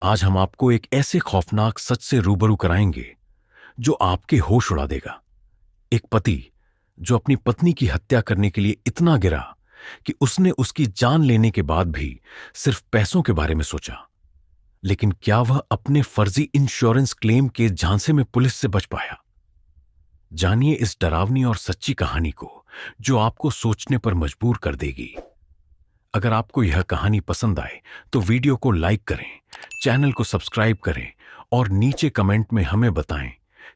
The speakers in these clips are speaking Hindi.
आज हम आपको एक ऐसे खौफनाक सच से रूबरू कराएंगे जो आपके होश उड़ा देगा। एक पति जो अपनी पत्नी की हत्या करने के लिए इतना गिरा कि उसने उसकी जान लेने के बाद भी सिर्फ पैसों के बारे में सोचा। लेकिन क्या वह अपने फर्जी इंश्योरेंस क्लेम के झांसे में पुलिस से बच पाया? जानिए इस डरावनी और सच्ची कहानी को जो आपको सोचने पर मजबूर कर देगी। अगर आपको यह कहानी पसंद आए तो वीडियो को लाइक करें, चैनल को सब्सक्राइब करें और नीचे कमेंट में हमें बताएं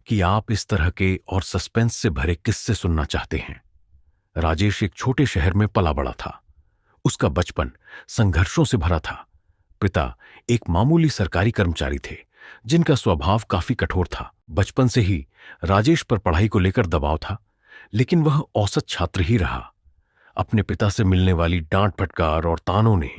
कि आप इस तरह के और सस्पेंस से भरे किस्से सुनना चाहते हैं। राजेश एक छोटे शहर में पला बड़ा था। उसका बचपन संघर्षों से भरा था। पिता एक मामूली सरकारी कर्मचारी थे जिनका स्वभाव काफी कठोर था। बचपन से ही राजेश पर पढ़ाई को लेकर दबाव था, लेकिन वह औसत छात्र ही रहा। अपने पिता से मिलने वाली डांट फटकार और तानों ने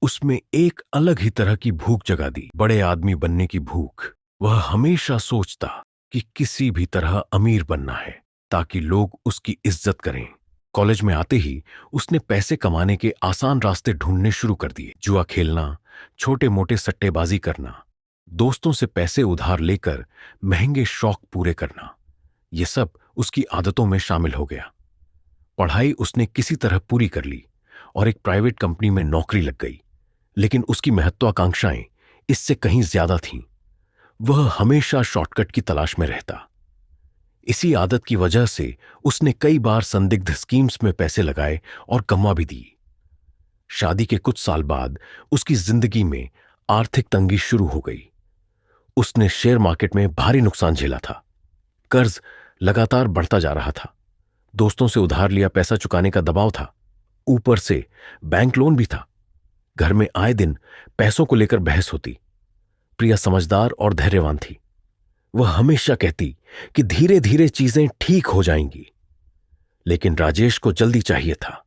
उसमें एक अलग ही तरह की भूख जगा दी, बड़े आदमी बनने की भूख। वह हमेशा सोचता कि किसी भी तरह अमीर बनना है ताकि लोग उसकी इज्जत करें। कॉलेज में आते ही उसने पैसे कमाने के आसान रास्ते ढूंढने शुरू कर दिए। जुआ खेलना, छोटे मोटे सट्टेबाजी करना, दोस्तों से पैसे उधार लेकर महंगे शौक पूरे करना, यह सब उसकी आदतों में शामिल हो गया। पढ़ाई उसने किसी तरह पूरी कर ली और एक प्राइवेट कंपनी में नौकरी लग गई, लेकिन उसकी महत्वाकांक्षाएं इससे कहीं ज्यादा थीं। वह हमेशा शॉर्टकट की तलाश में रहता। इसी आदत की वजह से उसने कई बार संदिग्ध स्कीम्स में पैसे लगाए और गंवा भी दी। शादी के कुछ साल बाद उसकी जिंदगी में आर्थिक तंगी शुरू हो गई। उसने शेयर मार्केट में भारी नुकसान झेला था। कर्ज लगातार बढ़ता जा रहा था। दोस्तों से उधार लिया पैसा चुकाने का दबाव था। ऊपर से बैंक लोन भी था। घर में आए दिन पैसों को लेकर बहस होती। प्रिया समझदार और धैर्यवान थी। वह हमेशा कहती कि धीरे धीरे चीजें ठीक हो जाएंगी, लेकिन राजेश को जल्दी चाहिए था।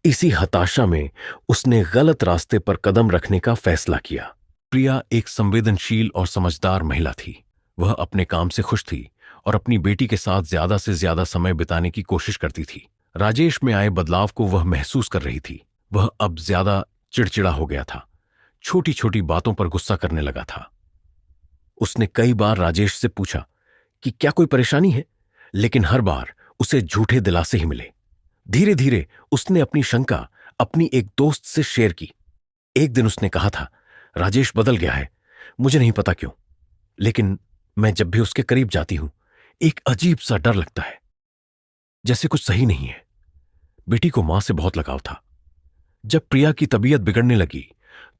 इसी हताशा में उसने गलत रास्ते पर कदम रखने का फैसला किया। प्रिया एक संवेदनशील और समझदार महिला थी। वह अपने काम से खुश थी और अपनी बेटी के साथ ज्यादा से ज्यादा समय बिताने की कोशिश करती थी। राजेश में आए बदलाव को वह महसूस कर रही थी। वह अब ज्यादा चिड़चिड़ा हो गया था। छोटी छोटी बातों पर गुस्सा करने लगा था। उसने कई बार राजेश से पूछा कि क्या कोई परेशानी है, लेकिन हर बार उसे झूठे दिलासे ही मिले। धीरे धीरे उसने अपनी शंका अपनी एक दोस्त से शेयर की। एक दिन उसने कहा था, राजेश बदल गया है, मुझे नहीं पता क्यों, लेकिन मैं जब भी उसके करीब जाती हूं एक अजीब सा डर लगता है, जैसे कुछ सही नहीं है। बेटी को मां से बहुत लगाव था। जब प्रिया की तबीयत बिगड़ने लगी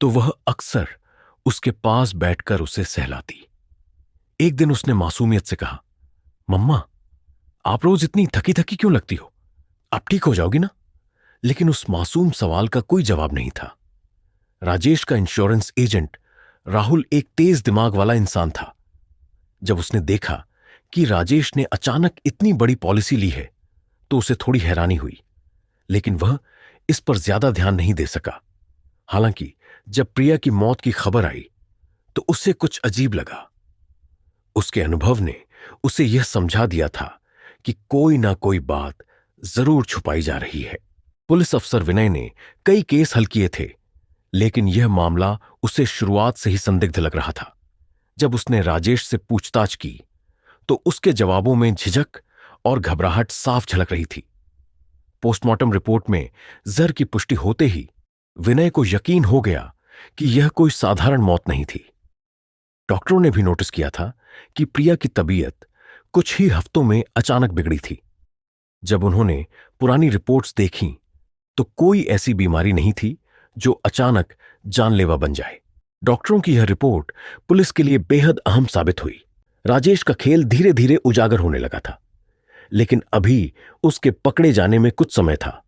तो वह अक्सर उसके पास बैठकर उसे सहलाती। एक दिन उसने मासूमियत से कहा, मम्मा, आप रोज इतनी थकी थकी क्यों लगती हो? आप ठीक हो जाओगी ना? लेकिन उस मासूम सवाल का कोई जवाब नहीं था। राजेश का इंश्योरेंस एजेंट राहुल एक तेज दिमाग वाला इंसान था। जब उसने देखा कि राजेश ने अचानक इतनी बड़ी पॉलिसी ली है तो उसे थोड़ी हैरानी हुई, लेकिन वह इस पर ज्यादा ध्यान नहीं दे सका। हालांकि जब प्रिया की मौत की खबर आई तो उसे कुछ अजीब लगा। उसके अनुभव ने उसे यह समझा दिया था कि कोई ना कोई बात जरूर छुपाई जा रही है। पुलिस अफसर विनय ने कई केस हल किए थे, लेकिन यह मामला उसे शुरुआत से ही संदिग्ध लग रहा था। जब उसने राजेश से पूछताछ की तो उसके जवाबों में झिझक और घबराहट साफ झलक रही थी। पोस्टमार्टम रिपोर्ट में जहर की पुष्टि होते ही विनय को यकीन हो गया कि यह कोई साधारण मौत नहीं थी। डॉक्टरों ने भी नोटिस किया था कि प्रिया की तबीयत कुछ ही हफ्तों में अचानक बिगड़ी थी। जब उन्होंने पुरानी रिपोर्ट्स देखीं तो कोई ऐसी बीमारी नहीं थी जो अचानक जानलेवा बन जाए। डॉक्टरों की यह रिपोर्ट पुलिस के लिए बेहद अहम साबित हुई। राजेश का खेल धीरे धीरे उजागर होने लगा था, लेकिन अभी उसके पकड़े जाने में कुछ समय था।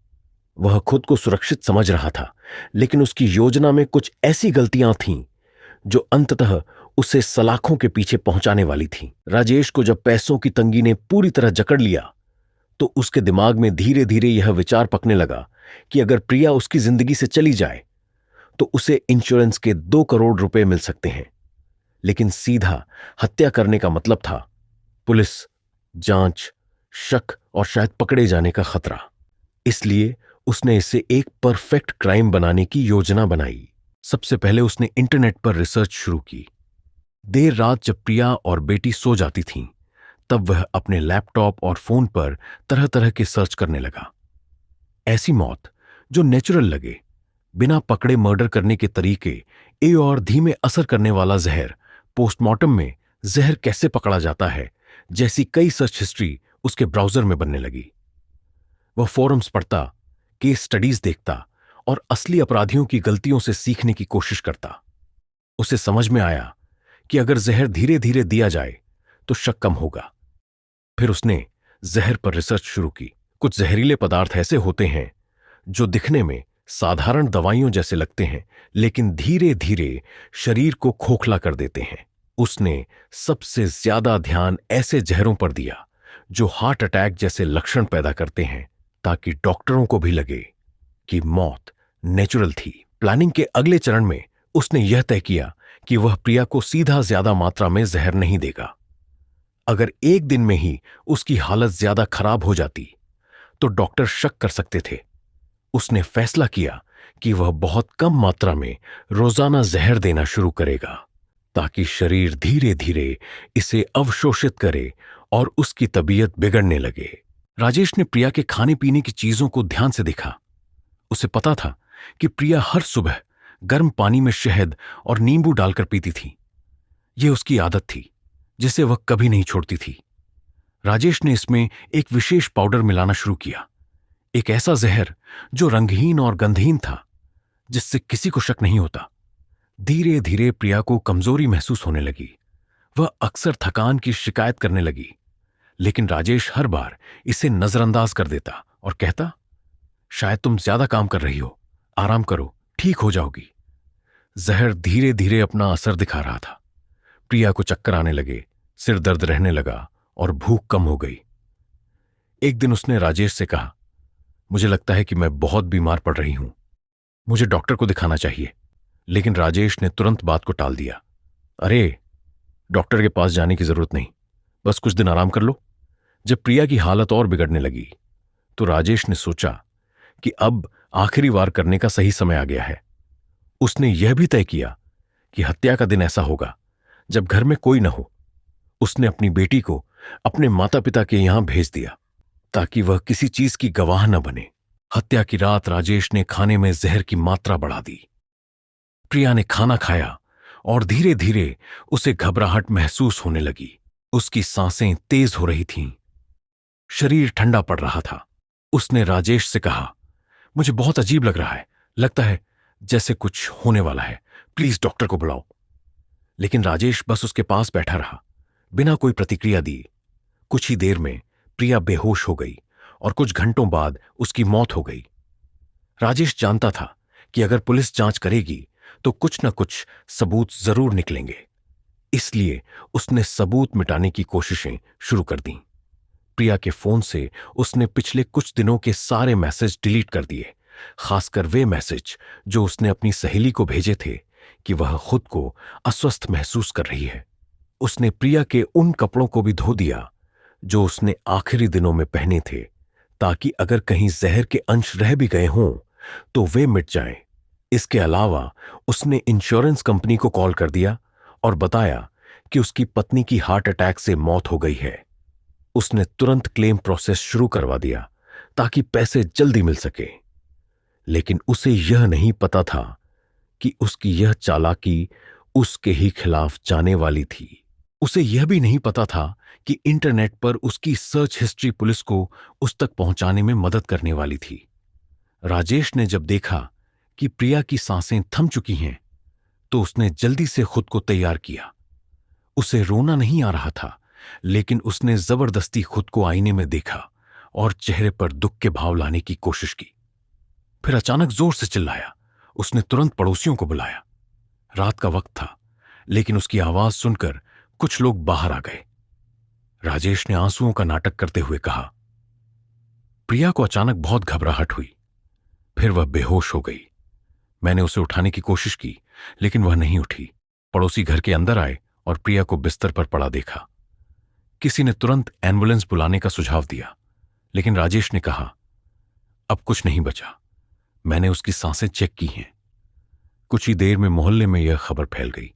वह खुद को सुरक्षित समझ रहा था, लेकिन उसकी योजना में कुछ ऐसी गलतियां थीं जो अंततः उसे सलाखों के पीछे पहुंचाने वाली थीं। राजेश को जब पैसों की तंगी ने पूरी तरह जकड़ लिया तो उसके दिमाग में धीरे धीरे यह विचार पकने लगा कि अगर प्रिया उसकी जिंदगी से चली जाए तो उसे इंश्योरेंस के 2 करोड़ रुपए मिल सकते हैं, लेकिन सीधा हत्या करने का मतलब था पुलिस, जांच, शक और शायद पकड़े जाने का खतरा। इसलिए उसने इसे एक परफेक्ट क्राइम बनाने की योजना बनाई। सबसे पहले उसने इंटरनेट पर रिसर्च शुरू की। देर रात जब प्रिया और बेटी सो जाती थीं, तब वह अपने लैपटॉप और फोन पर तरह तरह के सर्च करने लगा। ऐसी मौत जो नेचुरल लगे, बिना पकड़े मर्डर करने के तरीके, और धीमे असर करने वाला जहर, पोस्टमार्टम में जहर कैसे पकड़ा जाता है, जैसी कई सर्च हिस्ट्री उसके ब्राउजर में बनने लगी। वह फोरम्स पढ़ता, केस स्टडीज देखता और असली अपराधियों की गलतियों से सीखने की कोशिश करता। उसे समझ में आया कि अगर जहर धीरे धीरे दिया जाए तो शक कम होगा। फिर उसने जहर पर रिसर्च शुरू की। कुछ जहरीले पदार्थ ऐसे होते हैं जो दिखने में साधारण दवाइयों जैसे लगते हैं, लेकिन धीरे धीरे शरीर को खोखला कर देते हैं। उसने सबसे ज्यादा ध्यान ऐसे जहरों पर दिया जो हार्ट अटैक जैसे लक्षण पैदा करते हैं, ताकि डॉक्टरों को भी लगे कि मौत नेचुरल थी। प्लानिंग के अगले चरण में उसने यह तय किया कि वह प्रिया को सीधा ज्यादा मात्रा में जहर नहीं देगा। अगर एक दिन में ही उसकी हालत ज्यादा खराब हो जाती तो डॉक्टर शक कर सकते थे। उसने फैसला किया कि वह बहुत कम मात्रा में रोजाना जहर देना शुरू करेगा, ताकि शरीर धीरे धीरे इसे अवशोषित करे और उसकी तबीयत बिगड़ने लगे। राजेश ने प्रिया के खाने पीने की चीजों को ध्यान से देखा। उसे पता था कि प्रिया हर सुबह गर्म पानी में शहद और नींबू डालकर पीती थी। यह उसकी आदत थी जिसे वह कभी नहीं छोड़ती थी। राजेश ने इसमें एक विशेष पाउडर मिलाना शुरू किया, एक ऐसा जहर जो रंगहीन और गंधहीन था, जिससे किसी को शक नहीं होता। धीरे धीरे प्रिया को कमजोरी महसूस होने लगी। वह अक्सर थकान की शिकायत करने लगी, लेकिन राजेश हर बार इसे नजरअंदाज कर देता और कहता, शायद तुम ज्यादा काम कर रही हो, आराम करो, ठीक हो जाओगी। जहर धीरे धीरे अपना असर दिखा रहा था। प्रिया को चक्कर आने लगे, सिर दर्द रहने लगा और भूख कम हो गई। एक दिन उसने राजेश से कहा, मुझे लगता है कि मैं बहुत बीमार पड़ रही हूं, मुझे डॉक्टर को दिखाना चाहिए। लेकिन राजेश ने तुरंत बात को टाल दिया। अरे, डॉक्टर के पास जाने की जरूरत नहीं, बस कुछ दिन आराम कर लो। जब प्रिया की हालत और बिगड़ने लगी तो राजेश ने सोचा कि अब आखिरी वार करने का सही समय आ गया है। उसने यह भी तय किया कि हत्या का दिन ऐसा होगा जब घर में कोई न हो। उसने अपनी बेटी को अपने माता पिता के यहां भेज दिया ताकि वह किसी चीज की गवाह न बने। हत्या की रात राजेश ने खाने में जहर की मात्रा बढ़ा दी। प्रिया ने खाना खाया और धीरे धीरे उसे घबराहट महसूस होने लगी। उसकी सांसें तेज हो रही थीं, शरीर ठंडा पड़ रहा था। उसने राजेश से कहा, मुझे बहुत अजीब लग रहा है, लगता है जैसे कुछ होने वाला है, प्लीज डॉक्टर को बुलाओ। लेकिन राजेश बस उसके पास बैठा रहा, बिना कोई प्रतिक्रिया दिए। कुछ ही देर में प्रिया बेहोश हो गई और कुछ घंटों बाद उसकी मौत हो गई। राजेश जानता था कि अगर पुलिस जांच करेगी तो कुछ न कुछ सबूत जरूर निकलेंगे, इसलिए उसने सबूत मिटाने की कोशिशें शुरू कर दी। प्रिया के फोन से उसने पिछले कुछ दिनों के सारे मैसेज डिलीट कर दिए, खासकर वे मैसेज जो उसने अपनी सहेली को भेजे थे कि वह खुद को अस्वस्थ महसूस कर रही है। उसने प्रिया के उन कपड़ों को भी धो दिया जो उसने आखिरी दिनों में पहने थे, ताकि अगर कहीं जहर के अंश रह भी गए हों तो वे मिट जाएं। इसके अलावा उसने इंश्योरेंस कंपनी को कॉल कर दिया और बताया कि उसकी पत्नी की हार्ट अटैक से मौत हो गई है। उसने तुरंत क्लेम प्रोसेस शुरू करवा दिया ताकि पैसे जल्दी मिल सके। लेकिन उसे यह नहीं पता था कि उसकी यह चालाकी उसके ही खिलाफ जाने वाली थी। उसे यह भी नहीं पता था कि इंटरनेट पर उसकी सर्च हिस्ट्री पुलिस को उस तक पहुंचाने में मदद करने वाली थी। राजेश ने जब देखा कि प्रिया की सांसें थम चुकी हैं तो उसने जल्दी से खुद को तैयार किया। उसे रोना नहीं आ रहा था, लेकिन उसने जबरदस्ती खुद को आईने में देखा और चेहरे पर दुख के भाव लाने की कोशिश की। फिर अचानक जोर से चिल्लाया। उसने तुरंत पड़ोसियों को बुलाया। रात का वक्त था, लेकिन उसकी आवाज सुनकर कुछ लोग बाहर आ गए। राजेश ने आंसुओं का नाटक करते हुए कहा, प्रिया को अचानक बहुत घबराहट हुई, फिर वह बेहोश हो गई। मैंने उसे उठाने की कोशिश की, लेकिन वह नहीं उठी। पड़ोसी घर के अंदर आए और प्रिया को बिस्तर पर पड़ा देखा। किसी ने तुरंत एम्बुलेंस बुलाने का सुझाव दिया, लेकिन राजेश ने कहा, अब कुछ नहीं बचा, मैंने उसकी सांसें चेक की हैं, कुछ ही देर में मोहल्ले में यह खबर फैल गई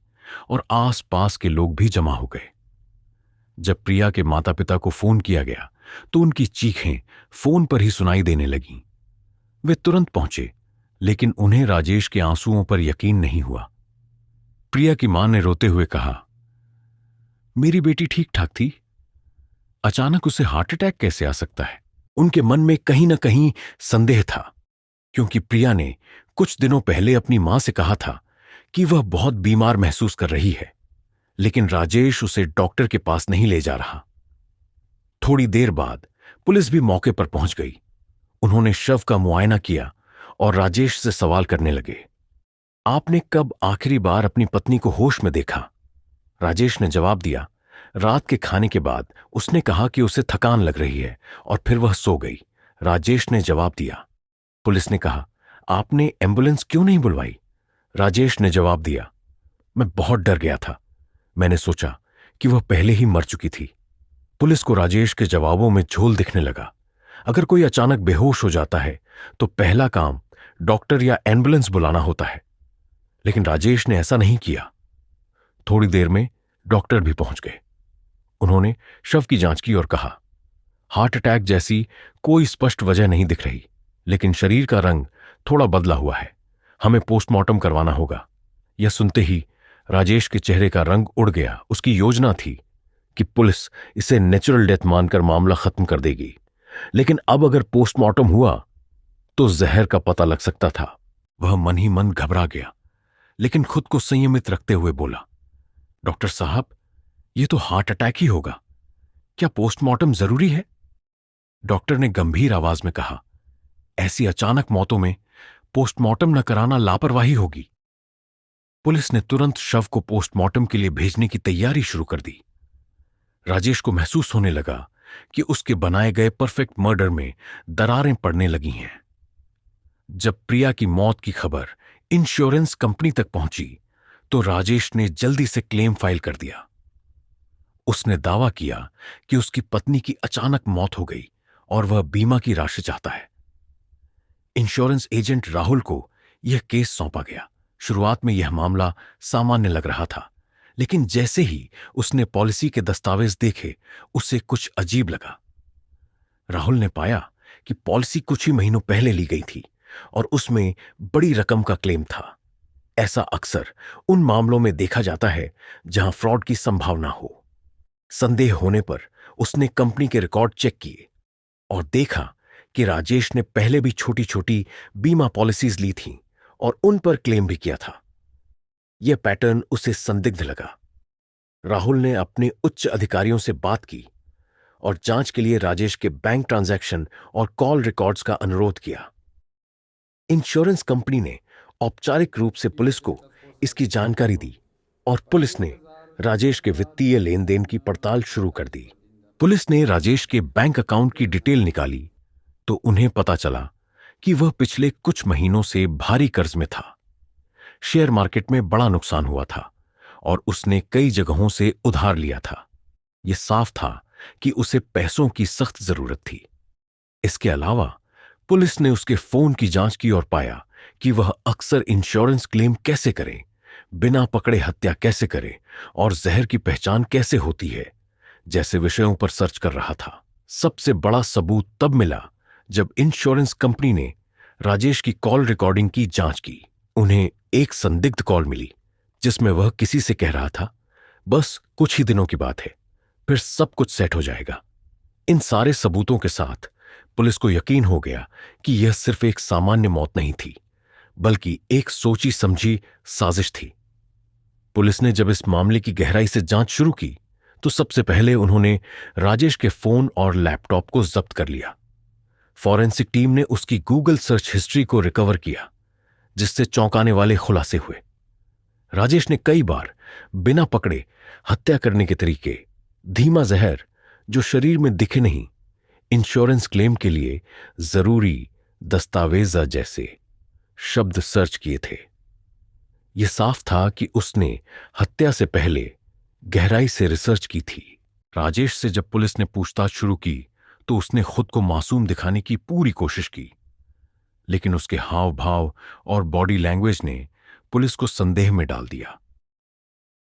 और आस-पास के लोग भी जमा हो गए। जब प्रिया के माता पिता को फोन किया गया तो उनकी चीखें फोन पर ही सुनाई देने लगीं। वे तुरंत पहुंचे, लेकिन उन्हें राजेश के आंसुओं पर यकीन नहीं हुआ। प्रिया की मां ने रोते हुए कहा, मेरी बेटी ठीक ठाक थी, अचानक उसे हार्ट अटैक कैसे आ सकता है? उनके मन में कहीं ना कहीं संदेह था, क्योंकि प्रिया ने कुछ दिनों पहले अपनी मां से कहा था कि वह बहुत बीमार महसूस कर रही है, लेकिन राजेश उसे डॉक्टर के पास नहीं ले जा रहा। थोड़ी देर बाद पुलिस भी मौके पर पहुंच गई। उन्होंने शव का मुआयना किया और राजेश से सवाल करने लगे, आपने कब आखिरी बार अपनी पत्नी को होश में देखा? राजेश ने जवाब दिया, रात के खाने के बाद उसने कहा कि उसे थकान लग रही है और फिर वह सो गई। राजेश ने जवाब दिया। पुलिस ने कहा, आपने एम्बुलेंस क्यों नहीं बुलवाई? राजेश ने जवाब दिया, मैं बहुत डर गया था, मैंने सोचा कि वह पहले ही मर चुकी थी। पुलिस को राजेश के जवाबों में झोल दिखने लगा। अगर कोई अचानक बेहोश हो जाता है तो पहला काम डॉक्टर या एम्बुलेंस बुलाना होता है, लेकिन राजेश ने ऐसा नहीं किया। थोड़ी देर में डॉक्टर भी पहुंच गए। उन्होंने शव की जांच की और कहा, हार्ट अटैक जैसी कोई स्पष्ट वजह नहीं दिख रही, लेकिन शरीर का रंग थोड़ा बदला हुआ है, हमें पोस्टमार्टम करवाना होगा। यह सुनते ही राजेश के चेहरे का रंग उड़ गया। उसकी योजना थी कि पुलिस इसे नेचुरल डेथ मानकर मामला खत्म कर देगी, लेकिन अब अगर पोस्टमार्टम हुआ तो जहर का पता लग सकता था। वह मन ही मन घबरा गया, लेकिन खुद को संयमित रखते हुए बोला, डॉक्टर साहब, यह तो हार्ट अटैक ही होगा, क्या पोस्टमार्टम जरूरी है? डॉक्टर ने गंभीर आवाज में कहा, ऐसी अचानक मौतों में पोस्टमार्टम न कराना लापरवाही होगी। पुलिस ने तुरंत शव को पोस्टमार्टम के लिए भेजने की तैयारी शुरू कर दी। राजेश को महसूस होने लगा कि उसके बनाए गए परफेक्ट मर्डर में दरारें पड़ने लगी हैं। जब प्रिया की मौत की खबर इंश्योरेंस कंपनी तक पहुंची तो राजेश ने जल्दी से क्लेम फाइल कर दिया। उसने दावा किया कि उसकी पत्नी की अचानक मौत हो गई और वह बीमा की राशि चाहता है। इंश्योरेंस एजेंट राहुल को यह केस सौंपा गया। शुरुआत में यह मामला सामान्य लग रहा था, लेकिन जैसे ही उसने पॉलिसी के दस्तावेज देखे, उसे कुछ अजीब लगा। राहुल ने पाया कि पॉलिसी कुछ ही महीनों पहले ली गई थी और उसमें बड़ी रकम का क्लेम था। ऐसा अक्सर उन मामलों में देखा जाता है जहां फ्रॉड की संभावना हो। संदेह होने पर उसने कंपनी के रिकॉर्ड चेक किए और देखा कि राजेश ने पहले भी छोटी छोटी बीमा पॉलिसीज ली थीं और उन पर क्लेम भी किया था। यह पैटर्न उसे संदिग्ध लगा। राहुल ने अपने उच्च अधिकारियों से बात की और जांच के लिए राजेश के बैंक ट्रांजैक्शन और कॉल रिकॉर्ड्स का अनुरोध किया। इंश्योरेंस कंपनी ने औपचारिक रूप से पुलिस को इसकी जानकारी दी और पुलिस ने राजेश के वित्तीय लेन देन की पड़ताल शुरू कर दी। पुलिस ने राजेश के बैंक अकाउंट की डिटेल निकाली तो उन्हें पता चला कि वह पिछले कुछ महीनों से भारी कर्ज में था। शेयर मार्केट में बड़ा नुकसान हुआ था और उसने कई जगहों से उधार लिया था। यह साफ था कि उसे पैसों की सख्त जरूरत थी। इसके अलावा पुलिस ने उसके फोन की जांच की और पाया कि वह अक्सर इंश्योरेंस क्लेम कैसे करे, बिना पकड़े हत्या कैसे करे और जहर की पहचान कैसे होती है जैसे विषयों पर सर्च कर रहा था। सबसे बड़ा सबूत तब मिला जब इंश्योरेंस कंपनी ने राजेश की कॉल रिकॉर्डिंग की जांच की। उन्हें एक संदिग्ध कॉल मिली जिसमें वह किसी से कह रहा था, बस कुछ ही दिनों की बात है, फिर सब कुछ सेट हो जाएगा। इन सारे सबूतों के साथ पुलिस को यकीन हो गया कि यह सिर्फ एक सामान्य मौत नहीं थी, बल्कि एक सोची समझी साजिश थी। पुलिस ने जब इस मामले की गहराई से जांच शुरू की तो सबसे पहले उन्होंने राजेश के फोन और लैपटॉप को जब्त कर लिया। फॉरेंसिक टीम ने उसकी गूगल सर्च हिस्ट्री को रिकवर किया, जिससे चौंकाने वाले खुलासे हुए। राजेश ने कई बार बिना पकड़े हत्या करने के तरीके, धीमा जहर जो शरीर में दिखे नहीं, इंश्योरेंस क्लेम के लिए जरूरी दस्तावेजा जैसे शब्द सर्च किए थे। यह साफ था कि उसने हत्या से पहले गहराई से रिसर्च की थी। राजेश से जब पुलिस ने पूछताछ शुरू की तो उसने खुद को मासूम दिखाने की पूरी कोशिश की, लेकिन उसके हाव भाव और बॉडी लैंग्वेज ने पुलिस को संदेह में डाल दिया।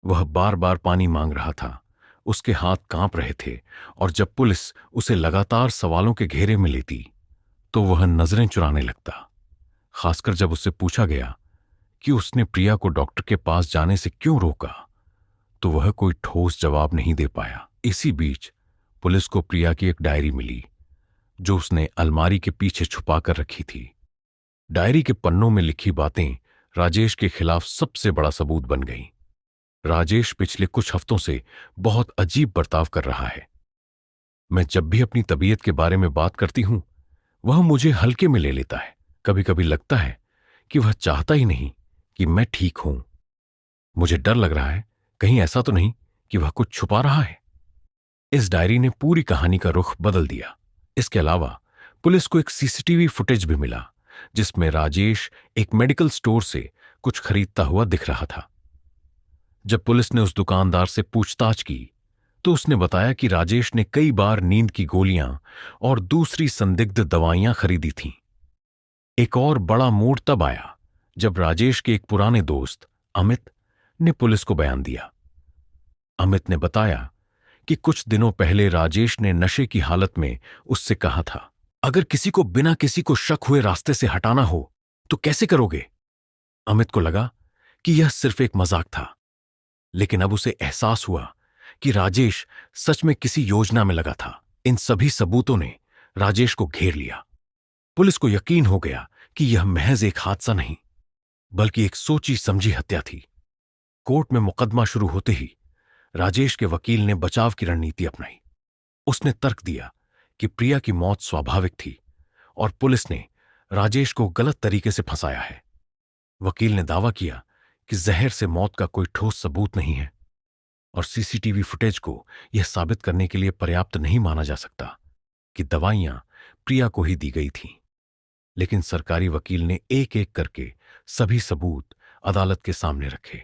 वह बार बार पानी मांग रहा था, उसके हाथ कांप रहे थे, और जब पुलिस उसे लगातार सवालों के घेरे में लेती तो वह नजरें चुराने लगता। खासकर जब उससे पूछा गया कि उसने प्रिया को डॉक्टर के पास जाने से क्यों रोका, तो वह कोई ठोस जवाब नहीं दे पाया। इसी बीच पुलिस को प्रिया की एक डायरी मिली जो उसने अलमारी के पीछे छुपा कर रखी थी। डायरी के पन्नों में लिखी बातें राजेश के खिलाफ सबसे बड़ा सबूत बन गईं। राजेश पिछले कुछ हफ्तों से बहुत अजीब बर्ताव कर रहा है। मैं जब भी अपनी तबीयत के बारे में बात करती हूं, वह मुझे हल्के में ले लेता है। कभी कभी लगता है कि वह चाहता ही नहीं कि मैं ठीक हूं। मुझे डर लग रहा है कहीं ऐसा तो नहीं कि वह कुछ छुपा रहा है। इस डायरी ने पूरी कहानी का रुख बदल दिया। इसके अलावा पुलिस को एक सीसीटीवी फुटेज भी मिला जिसमें राजेश एक मेडिकल स्टोर से कुछ खरीदता हुआ दिख रहा था। जब पुलिस ने उस दुकानदार से पूछताछ की तो उसने बताया कि राजेश ने कई बार नींद की गोलियां और दूसरी संदिग्ध दवाइयां खरीदी थीं। एक और बड़ा मोड़ तब आया जब राजेश के एक पुराने दोस्त अमित ने पुलिस को बयान दिया। अमित ने बताया कि कुछ दिनों पहले राजेश ने नशे की हालत में उससे कहा था, अगर किसी को बिना किसी को शक हुए रास्ते से हटाना हो तो कैसे करोगे? अमित को लगा कि यह सिर्फ एक मजाक था, लेकिन अब उसे एहसास हुआ कि राजेश सच में किसी योजना में लगा था। इन सभी सबूतों ने राजेश को घेर लिया। पुलिस को यकीन हो गया कि यह महज एक हादसा नहीं, बल्कि एक सोची समझी हत्या थी। कोर्ट में मुकदमा शुरू होते ही राजेश के वकील ने बचाव की रणनीति अपनाई। उसने तर्क दिया कि प्रिया की मौत स्वाभाविक थी और पुलिस ने राजेश को गलत तरीके से फंसाया है। वकील ने दावा किया कि जहर से मौत का कोई ठोस सबूत नहीं है और सीसीटीवी फुटेज को यह साबित करने के लिए पर्याप्त नहीं माना जा सकता कि दवाइयां प्रिया को ही दी गई थीं। लेकिन सरकारी वकील ने एक एक करके सभी सबूत अदालत के सामने रखे।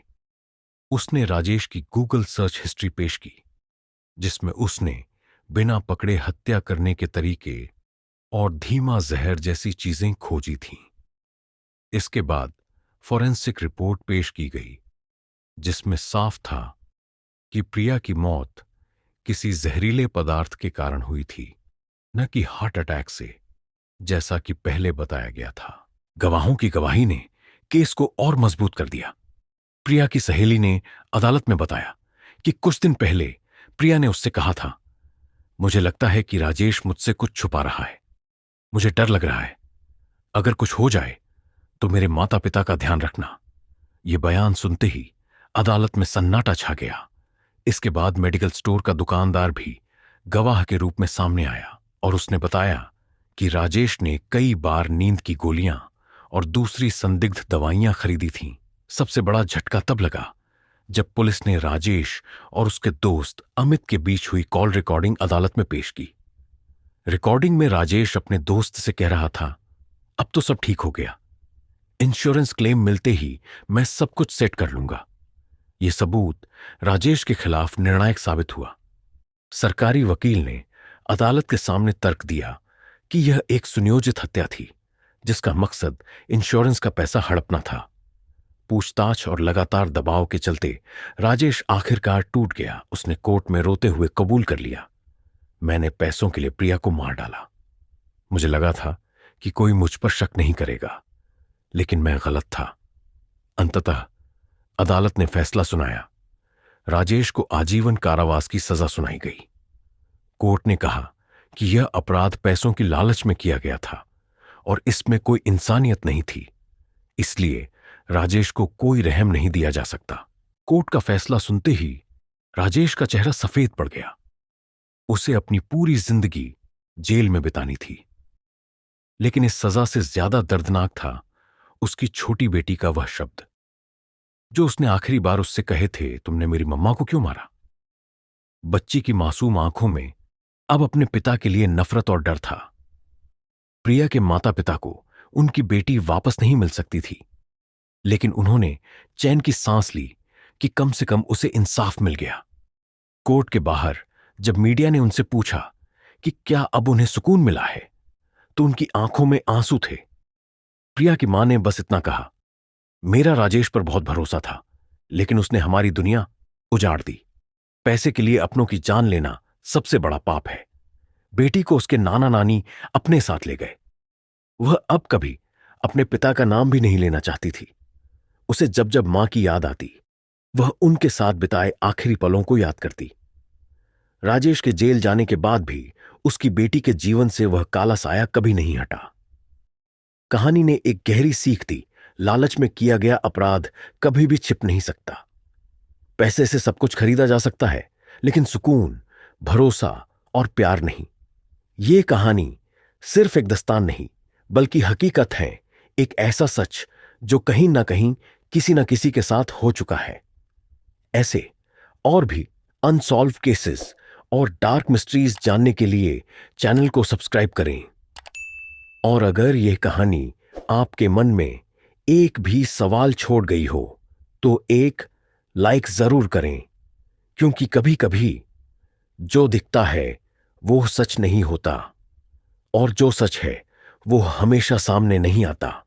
उसने राजेश की गूगल सर्च हिस्ट्री पेश की, जिसमें उसने बिना पकड़े हत्या करने के तरीके और धीमा जहर जैसी चीजें खोजी थीं। इसके बाद फॉरेंसिक रिपोर्ट पेश की गई, जिसमें साफ था कि प्रिया की मौत किसी जहरीले पदार्थ के कारण हुई थी, न कि हार्ट अटैक से, जैसा कि पहले बताया गया था। गवाहों की गवाही ने केस को और मजबूत कर दिया। प्रिया की सहेली ने अदालत में बताया कि कुछ दिन पहले प्रिया ने उससे कहा था, मुझे लगता है कि राजेश मुझसे कुछ छुपा रहा है। मुझे डर लग रहा है। अगर कुछ हो जाए तो मेरे माता पिता का ध्यान रखना। यह बयान सुनते ही अदालत में सन्नाटा छा गया। इसके बाद मेडिकल स्टोर का दुकानदार भी गवाह के रूप में सामने आया और उसने बताया कि राजेश ने कई बार नींद की गोलियां और दूसरी संदिग्ध दवाइयां खरीदी थीं। सबसे बड़ा झटका तब लगा जब पुलिस ने राजेश और उसके दोस्त अमित के बीच हुई कॉल रिकॉर्डिंग अदालत में पेश की। रिकॉर्डिंग में राजेश अपने दोस्त से कह रहा था, अब तो सब ठीक हो गया, इंश्योरेंस क्लेम मिलते ही मैं सब कुछ सेट कर लूंगा। यह सबूत राजेश के खिलाफ निर्णायक साबित हुआ। सरकारी वकील ने अदालत के सामने तर्क दिया कि यह एक सुनियोजित हत्या थी, जिसका मकसद इंश्योरेंस का पैसा हड़पना था। पूछताछ और लगातार दबाव के चलते राजेश आखिरकार टूट गया। उसने कोर्ट में रोते हुए कबूल कर लिया, मैंने पैसों के लिए प्रिया को मार डाला। मुझे लगा था कि कोई मुझ पर शक नहीं करेगा, लेकिन मैं गलत था। अंततः अदालत ने फैसला सुनाया। राजेश को आजीवन कारावास की सजा सुनाई गई। कोर्ट ने कहा कि यह अपराध पैसों की लालच में किया गया था और इसमें कोई इंसानियत नहीं थी, इसलिए राजेश को कोई रहम नहीं दिया जा सकता। कोर्ट का फैसला सुनते ही राजेश का चेहरा सफेद पड़ गया। उसे अपनी पूरी जिंदगी जेल में बितानी थी, लेकिन इस सजा से ज्यादा दर्दनाक था उसकी छोटी बेटी का वह शब्द जो उसने आखिरी बार उससे कहे थे, तुमने मेरी मम्मा को क्यों मारा? बच्ची की मासूम आंखों में अब अपने पिता के लिए नफरत और डर था। प्रिया के माता पिता को उनकी बेटी वापस नहीं मिल सकती थी, लेकिन उन्होंने चैन की सांस ली कि कम से कम उसे इंसाफ मिल गया। कोर्ट के बाहर जब मीडिया ने उनसे पूछा कि क्या अब उन्हें सुकून मिला है, तो उनकी आंखों में आंसू थे। प्रिया की मां ने बस इतना कहा, मेरा राजेश पर बहुत भरोसा था, लेकिन उसने हमारी दुनिया उजाड़ दी। पैसे के लिए अपनों की जान लेना सबसे बड़ा पाप है। बेटी को उसके नाना नानी अपने साथ ले गए। वह अब कभी अपने पिता का नाम भी नहीं लेना चाहती थी। उसे जब जब मां की याद आती, वह उनके साथ बिताए आखिरी पलों को याद करती। राजेश के जेल जाने के बाद भी उसकी बेटी के जीवन से वह काला साया कभी नहीं हटा। कहानी ने एक गहरी सीख दी, लालच में किया गया अपराध कभी भी छिप नहीं सकता। पैसे से सब कुछ खरीदा जा सकता है, लेकिन सुकून, भरोसा और प्यार नहीं। ये कहानी सिर्फ एक दस्तान नहीं, बल्कि हकीकत है, एक ऐसा सच जो कहीं ना कहीं किसी ना किसी के साथ हो चुका है। ऐसे और भी अनसॉल्व केसेस और डार्क मिस्ट्रीज जानने के लिए चैनल को सब्सक्राइब करें। और अगर यह कहानी आपके मन में एक भी सवाल छोड़ गई हो, तो एक लाइक जरूर करें, क्योंकि कभी कभी जो दिखता है वो सच नहीं होता, और जो सच है वो हमेशा सामने नहीं आता।